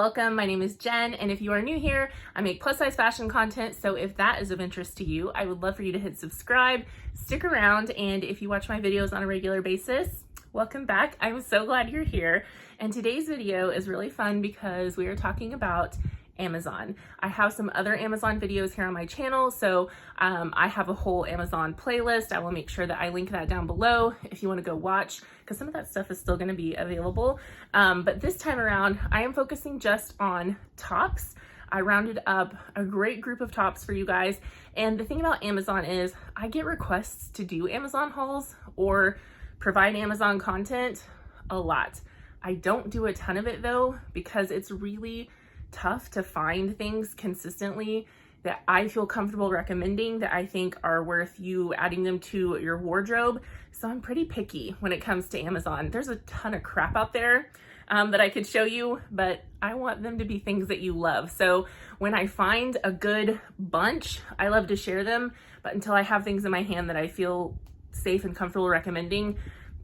welcome. My name is Jen, and if you are new here, I make plus size fashion content, so if that is of interest to you, I would love for you to hit subscribe, stick around, and if you watch my videos on a regular basis, welcome back. I'm so glad you're here, and today's video is really fun because we are talking about Amazon. I have some other Amazon videos here on my channel, so I have a whole Amazon playlist. I will make sure that I link that down below if you want to go watch, because some of that stuff is still going to be available. But this time around, I am focusing just on tops. I rounded up a great group of tops for you guys, and the thing about Amazon is I get requests to do Amazon hauls or provide Amazon content a lot. I don't do a ton of it though, because it's really tough to find things consistently that I feel comfortable recommending that I think are worth you adding them to your wardrobe. So I'm pretty picky when it comes to Amazon. There's a ton of crap out there that I could show you, but I want them to be things that you love. So when I find a good bunch, I love to share them, but until I have things in my hand that I feel safe and comfortable recommending,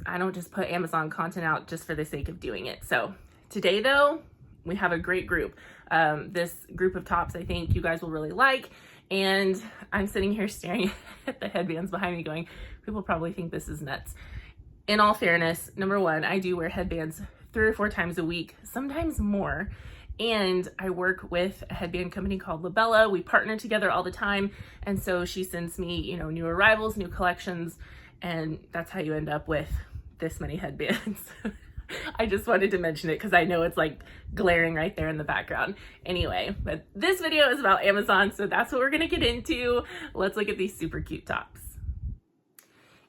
I don't just put Amazon content out just for the sake of doing it. So today though, we have a great group. This group of tops I think you guys will really like, and I'm sitting here staring at the headbands behind me going, people probably think this is nuts. In all fairness, number one, I do wear headbands 3 or 4 times a week, sometimes more, and I work with a headband company called Labella. We partner together all the time, and so she sends me, you know, new arrivals, new collections, and that's how you end up with this many headbands. I just wanted to mention it because I know it's like glaring right there in the background. Anyway, but this video is about Amazon, so that's what we're gonna get into. Let's look at these super cute tops.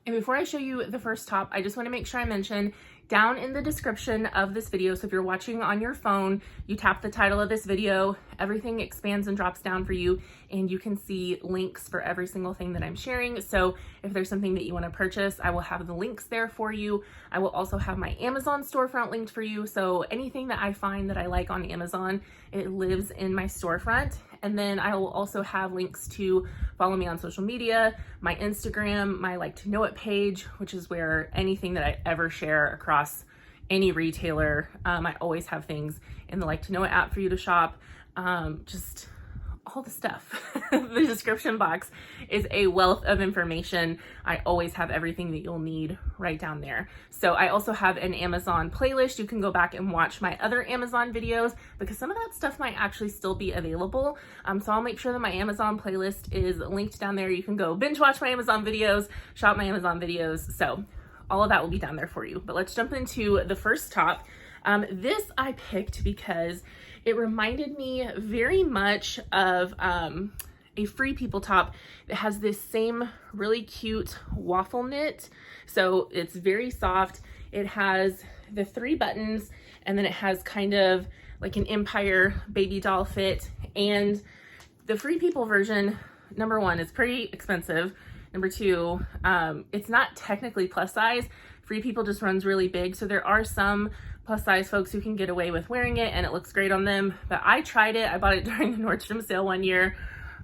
And before I show you the first top, I just want to make sure I mention down in the description of this video, so if you're watching on your phone, you tap the title of this video, everything expands and drops down for you, and you can see links for every single thing that I'm sharing. So if there's something that you want to purchase, I will have the links there for you. I will also have my Amazon storefront linked for you. So anything that I find that I like on Amazon, it lives in my storefront. And then I will also have links to follow me on social media, my Instagram, my like to know it page, which is where anything that I ever share across any retailer, I always have things in the like to know it app for you to shop, just all the stuff. The description box is a wealth of information. I always have everything that you'll need right down there. So I also have an Amazon playlist. You can go back and watch my other Amazon videos because some of that stuff might actually still be available. So I'll make sure that my Amazon playlist is linked down there. You can go binge watch my Amazon videos, shop my Amazon videos. So all of that will be down there for you. But let's jump into the first top. This I picked because it reminded me very much of a Free People top that has this same really cute waffle knit. So it's very soft. It has the 3 buttons, and then it has kind of like an Empire baby doll fit. And the Free People version, number one, is pretty expensive. Number two, it's not technically plus size. Free People just runs really big. So there are some plus size folks who can get away with wearing it and it looks great on them. But I tried it. I bought it during the Nordstrom sale one year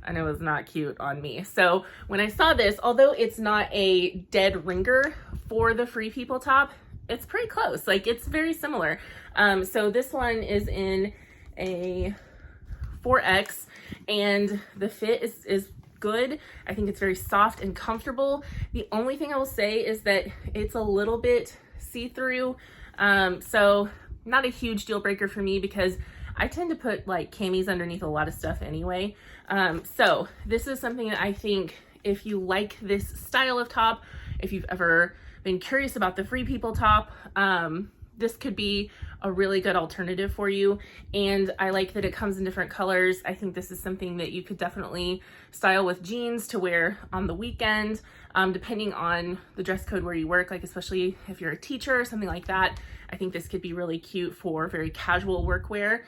and it was not cute on me. So when I saw this, although it's not a dead ringer for the Free People top, it's pretty close. Like it's very similar. So this one is in a 4X and the fit is good. I think it's very soft and comfortable. The only thing I will say is that it's a little bit see-through. So not a huge deal breaker for me because I tend to put like camis underneath a lot of stuff anyway. So this is something that I think if you like this style of top, if you've ever been curious about the Free People top, this could be a really good alternative for you. And I like that it comes in different colors. I think this is something that you could definitely style with jeans to wear on the weekend, depending on the dress code where you work, like especially if you're a teacher or something like that. I think this could be really cute for very casual workwear.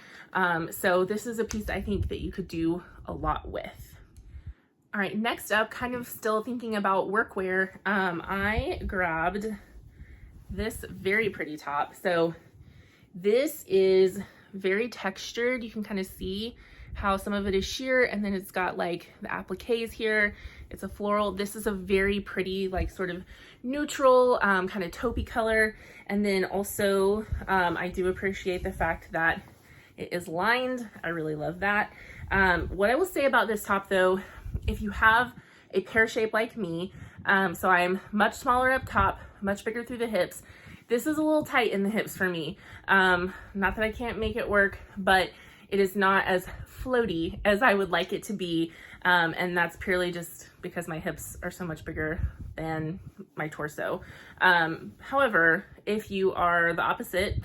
So this is a piece I think that you could do a lot with. All right, next up, kind of still thinking about workwear, I grabbed this very pretty top. So this is very textured. You can kind of see how some of it is sheer, and then it's got like the appliques here. It's a floral. This is a very pretty, like sort of neutral, kind of taupey color. And then also, I do appreciate the fact that It is lined. I really love that. What I will say about this top though, if you have a pear shape like me, so I'm much smaller up top, much bigger through the hips. This is a little tight in the hips for me. Not that I can't make it work, but it is not as floaty as I would like it to be. And that's purely just because my hips are so much bigger than my torso. However, if you are the opposite,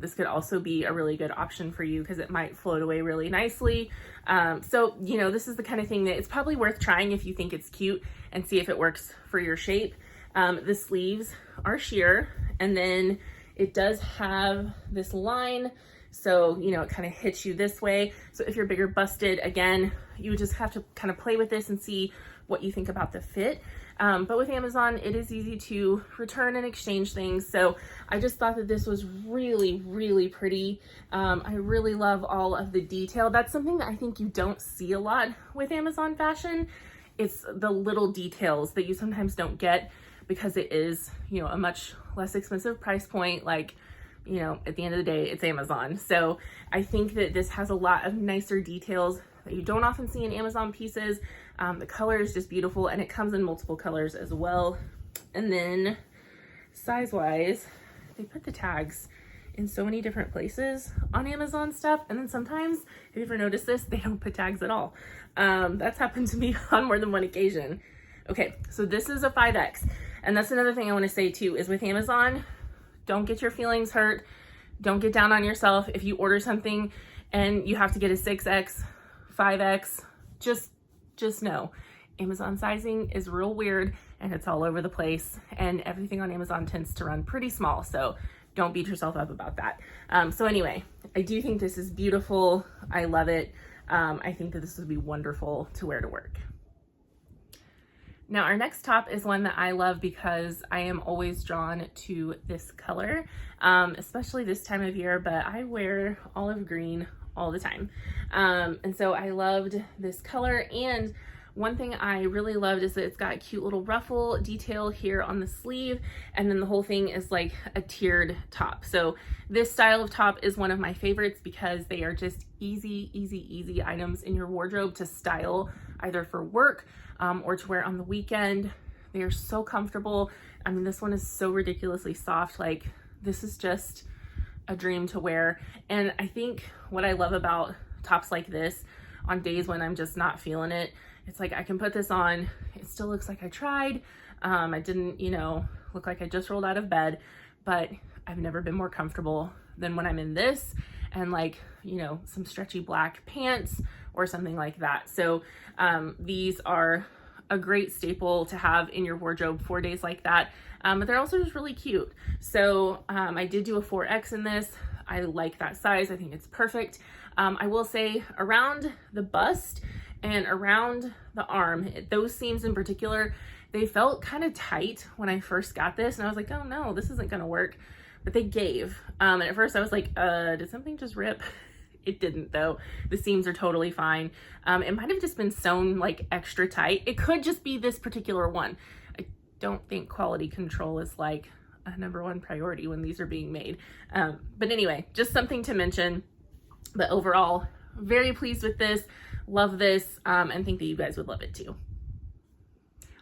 this could also be a really good option for you because it might float away really nicely. So, you know, this is the kind of thing that it's probably worth trying if you think it's cute and see if it works for your shape. The sleeves are sheer, and then it does have this line. So, you know, it kind of hits you this way. So if you're bigger busted, again, you would just have to kind of play with this and see what you think about the fit. But with Amazon, it is easy to return and exchange things. So I just thought that this was really, really pretty. I really love all of the detail. That's something that I think you don't see a lot with Amazon fashion. It's the little details that you sometimes don't get because it is, you know, a much less expensive price point. Like, you know, at the end of the day, it's Amazon. So I think that this has a lot of nicer details that you don't often see in Amazon pieces. The color is just beautiful, and it comes in multiple colors as well. And then size-wise, they put the tags in so many different places on Amazon stuff. And then sometimes, if you ever noticed this, they don't put tags at all. That's happened to me on more than one occasion. Okay, so this is a 5X. And that's another thing I want to say too, is with Amazon, don't get your feelings hurt. Don't get down on yourself. If you order something and you have to get a 6X, 5X, just know Amazon sizing is real weird and it's all over the place, and everything on Amazon tends to run pretty small. So don't beat yourself up about that. So anyway, I do think this is beautiful. I love it. I think that this would be wonderful to wear to work. Now our next top is one that I love because I am always drawn to this color, especially this time of year, but I wear olive green all the time. And so I loved this color, and one thing I really loved is that it's got a cute little ruffle detail here on the sleeve, and then the whole thing is like a tiered top. So this style of top is one of my favorites because they are just easy items in your wardrobe to style either for work or to wear on the weekend. They are so comfortable. I mean, this one is so ridiculously soft. Like, this is just a dream to wear. And I think what I love about tops like this on days when I'm just not feeling it, it's like I can put this on, it still looks like I tried. I didn't, you know, look like I just rolled out of bed, but I've never been more comfortable than when I'm in this and, like, you know, some stretchy black pants or something like that. So these are a great staple to have in your wardrobe for days like that. But they're also just really cute. So I did do a 4X in this. I like that size. I think it's perfect. I will say around the bust and around the arm, those seams in particular, they felt kind of tight when I first got this. And I was like, oh no, this isn't gonna work. But they gave. And at first I was like, did something just rip? It didn't though. The seams are totally fine. It might have just been sewn like extra tight. It could just be this particular one. I don't think quality control is like a #1 priority when these are being made. But anyway, just something to mention. But overall, very pleased with this. Love this, and think that you guys would love it too.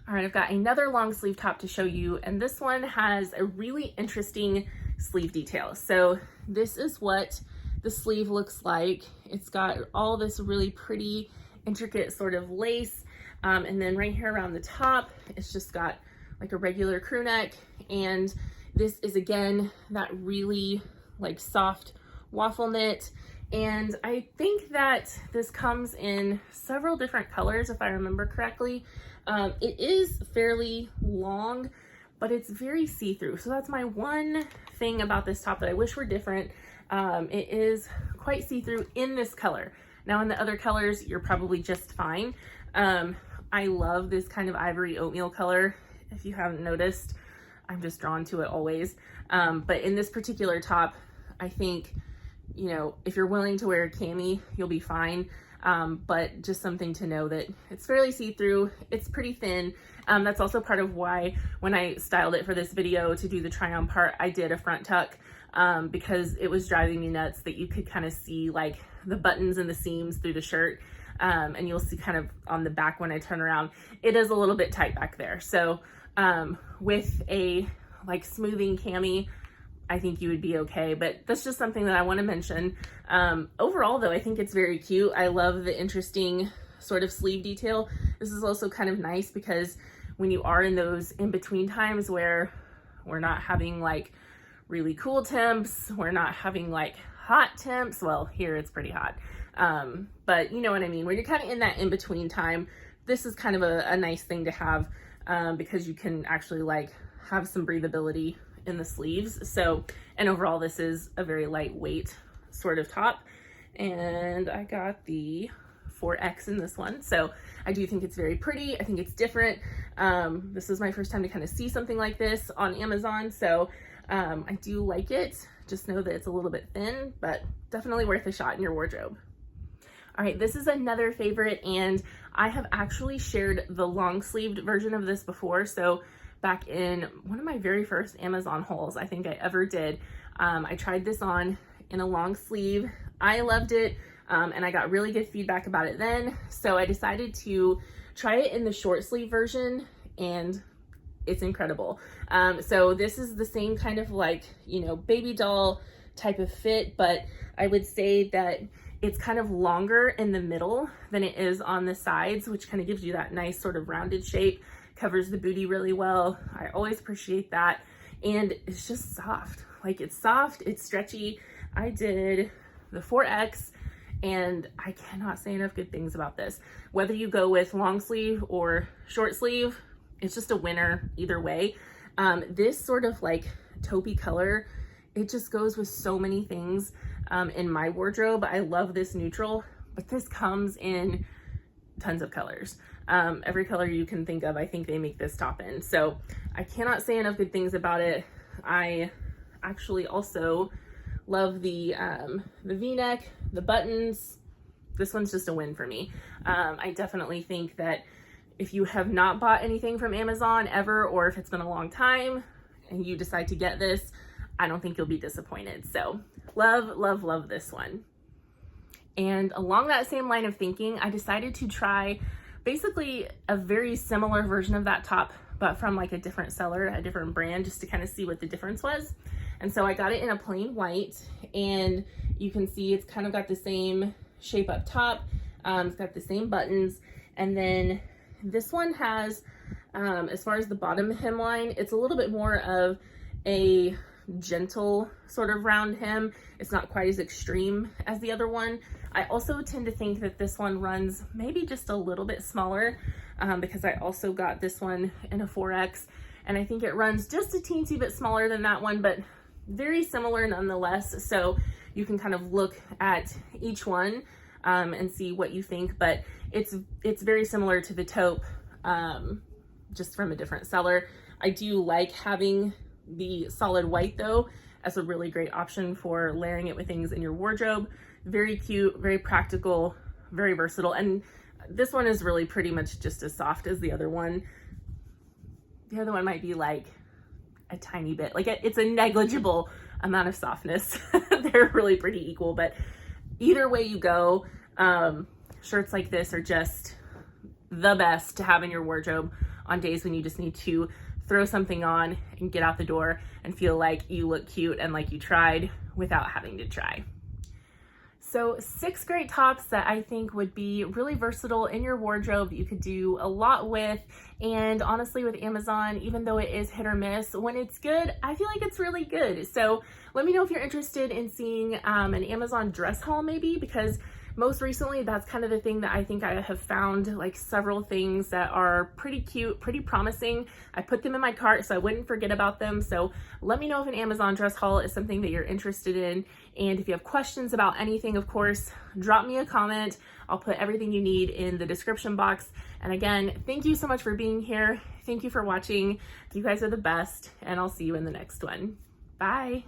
All right, I've got another long sleeve top to show you, and this one has a really interesting sleeve detail. So this is what the sleeve looks like. It's got all this really pretty, intricate sort of lace. And then right here around the top, it's just got like a regular crew neck. And this is, again, that really like soft waffle knit. And I think that this comes in several different colors, if I remember correctly. It is fairly long, but it's very see-through. So that's my one thing about this top that I wish were different. It is quite see-through in this color. Now in the other colors, you're probably just fine. I love this kind of ivory oatmeal color. If you haven't noticed, I'm just drawn to it always. But in this particular top, I think, you know, if you're willing to wear a cami, you'll be fine. But just something to know that it's fairly see-through, it's pretty thin. That's also part of why when I styled it for this video to do the try on part, I did a front tuck because it was driving me nuts that you could kind of see like the buttons and the seams through the shirt. And you'll see kind of on the back when I turn around, it is a little bit tight back there. So with a like smoothing cami, I think you would be okay, but that's just something that I want to mention. Overall though, I think it's very cute. I love the interesting sort of sleeve detail. This is also kind of nice because when you are in those in-between times where we're not having like really cool temps, we're not having like hot temps, well, here it's pretty hot. But you know what I mean? When you're kind of in that in-between time, this is kind of a nice thing to have, because you can actually like have some breathability in the sleeves. So, and overall this is a very lightweight sort of top. And I got the 4X in this one. So I do think it's very pretty. I think it's different. This is my first time to kind of see something like this on Amazon. So I do like it. Just know that it's a little bit thin, but definitely worth a shot in your wardrobe. All right, this is another favorite, and I have actually shared the long sleeved version of this before. So back in one of my very first Amazon hauls I think I ever did, I tried this on in a long sleeve. I loved it, and I got really good feedback about it then. So I decided to try it in the short sleeve version, and it's incredible. So this is the same kind of like, you know, baby doll type of fit, but I would say that it's kind of longer in the middle than it is on the sides, which kind of gives you that nice sort of rounded shape, covers the booty really well. I always appreciate that. And it's just soft. Like it's soft, it's stretchy. I did the 4X and I cannot say enough good things about this. Whether you go with long sleeve or short sleeve, it's just a winner either way. This sort of like taupey color, it just goes with so many things in my wardrobe. I love this neutral, but this comes in tons of colors. Every color you can think of, I think they make this top in. So I cannot say enough good things about it. I actually also love the V-neck, the buttons. This one's just a win for me. I definitely think that if you have not bought anything from Amazon ever, or if it's been a long time and you decide to get this, I don't think you'll be disappointed. So love, love, love this one. And along that same line of thinking, I decided to try basically a very similar version of that top, but from like a different seller, a different brand, just to kind of see what the difference was. And so I got it in a plain white, and you can see it's kind of got the same shape up top. It's got the same buttons. And then this one has, as far as the bottom hemline, it's a little bit more of a gentle sort of round hem. It's not quite as extreme as the other one. I also tend to think that this one runs maybe just a little bit smaller, because I also got this one in a 4X, and I think it runs just a teensy bit smaller than that one, but very similar nonetheless. So you can kind of look at each one and see what you think, but it's very similar to the taupe, just from a different seller. I do like having the solid white though as a really great option for layering it with things in your wardrobe. Very cute, very practical, very versatile. And this one is really pretty much just as soft as the other one. The other one might be like a tiny bit, like it's a negligible amount of softness. They're really pretty equal, but either way you go, shirts like this are just the best to have in your wardrobe on days when you just need to throw something on and get out the door and feel like you look cute and like you tried without having to try. So 6 great tops that I think would be really versatile in your wardrobe that you could do a lot with. And honestly, with Amazon, even though it is hit or miss, when it's good, I feel like it's really good. So let me know if you're interested in seeing an Amazon dress haul maybe, because most recently, that's kind of the thing that I think I have found, like several things that are pretty cute, pretty promising. I put them in my cart so I wouldn't forget about them. So let me know if an Amazon dress haul is something that you're interested in. And if you have questions about anything, of course, drop me a comment. I'll put everything you need in the description box. And again, thank you so much for being here. Thank you for watching. You guys are the best, and I'll see you in the next one. Bye.